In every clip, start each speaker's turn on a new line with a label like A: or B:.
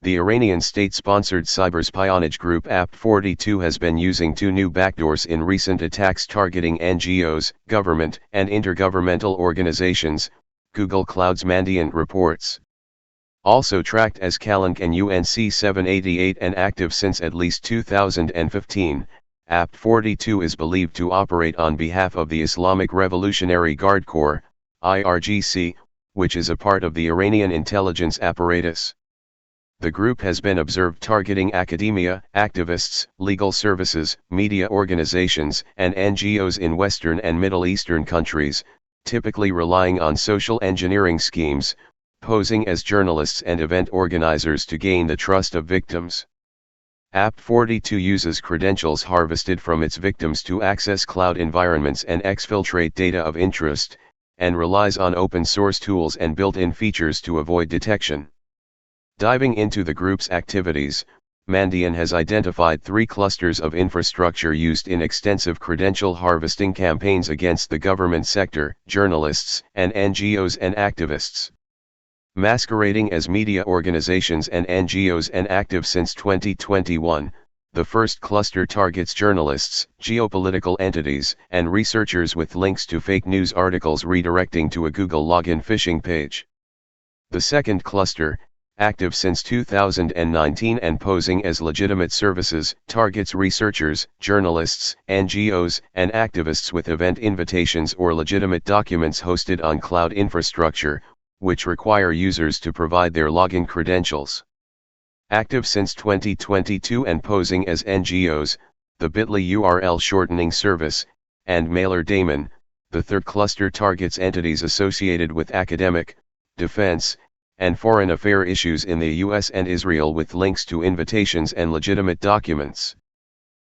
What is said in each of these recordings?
A: The Iranian state-sponsored cyberspionage group AP42 has been using two new backdoors in recent attacks targeting NGOs, government and intergovernmental organizations, Google Cloud's Mandiant reports. Also tracked as Calank and UNC 788 and active since at least 2015, AP42 is believed to operate on behalf of the Islamic Revolutionary Guard Corps, IRGC, which is a part of the Iranian intelligence apparatus. The group has been observed targeting academia, activists, legal services, media organizations, and NGOs in Western and Middle Eastern countries, typically relying on social engineering schemes, posing as journalists and event organizers to gain the trust of victims. AP42 uses credentials harvested from its victims to access cloud environments and exfiltrate data of interest, and relies on open-source tools and built-in features to avoid detection. Diving into the group's activities, Mandiant has identified 3 clusters of infrastructure used in extensive credential harvesting campaigns against the government sector, journalists, and NGOs and activists. Masquerading as media organizations and NGOs and active since 2021, the first cluster targets journalists, geopolitical entities, and researchers with links to fake news articles redirecting to a Google login phishing page. The second cluster, active since 2019 and posing as legitimate services, targets researchers, journalists, NGOs, and activists with event invitations or legitimate documents hosted on cloud infrastructure, which require users to provide their login credentials. Active since 2022 and posing as NGOs, the bit.ly URL shortening service, and Mailer Daemon, the third cluster targets entities associated with academic, defense, and foreign affair issues in the US and Israel with links to invitations and legitimate documents.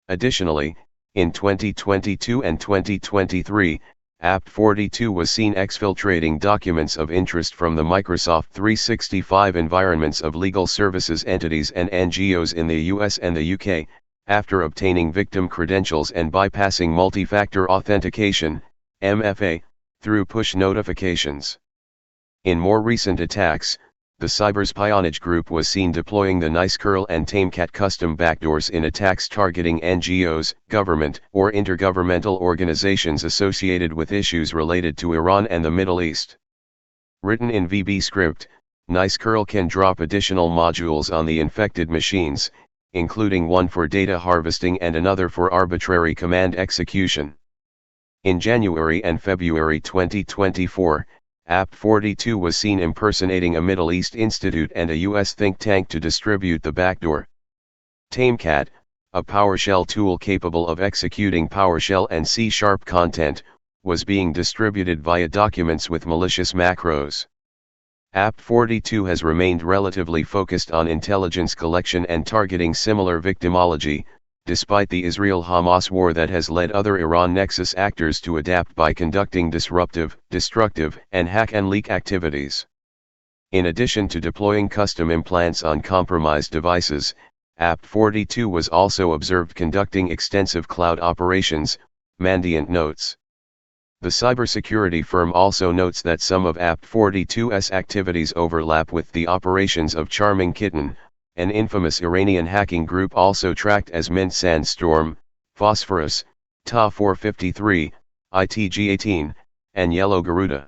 A: Additionally, in 2022 and 2023, AP42 was seen exfiltrating documents of interest from the Microsoft 365 environments of legal services entities and NGOs in the US and the UK, after obtaining victim credentials and bypassing multi-factor authentication, MFA, through push notifications. In more recent attacks, the cyberspionage group was seen deploying the NiceCurl and TameCat custom backdoors in attacks targeting NGOs, government, or intergovernmental organizations associated with issues related to Iran and the Middle East. Written in VB script, NiceCurl can drop additional modules on the infected machines, including one for data harvesting and another for arbitrary command execution. In January and February 2024, AP42 was seen impersonating a Middle East institute and a US think tank to distribute the backdoor. TameCat, a PowerShell tool capable of executing PowerShell and C# content, was being distributed via documents with malicious macros. AP42 has remained relatively focused on intelligence collection and targeting similar victimology, despite the Israel-Hamas war that has led other Iran Nexus actors to adapt by conducting disruptive, destructive, and hack and leak activities. In addition to deploying custom implants on compromised devices, AP42 was also observed conducting extensive cloud operations, Mandiant notes. The cybersecurity firm also notes that some of AP42's activities overlap with the operations of Charming Kitten, an infamous Iranian hacking group also tracked as Mint Sandstorm, Phosphorus, TA453, ITG18, and Yellow Garuda.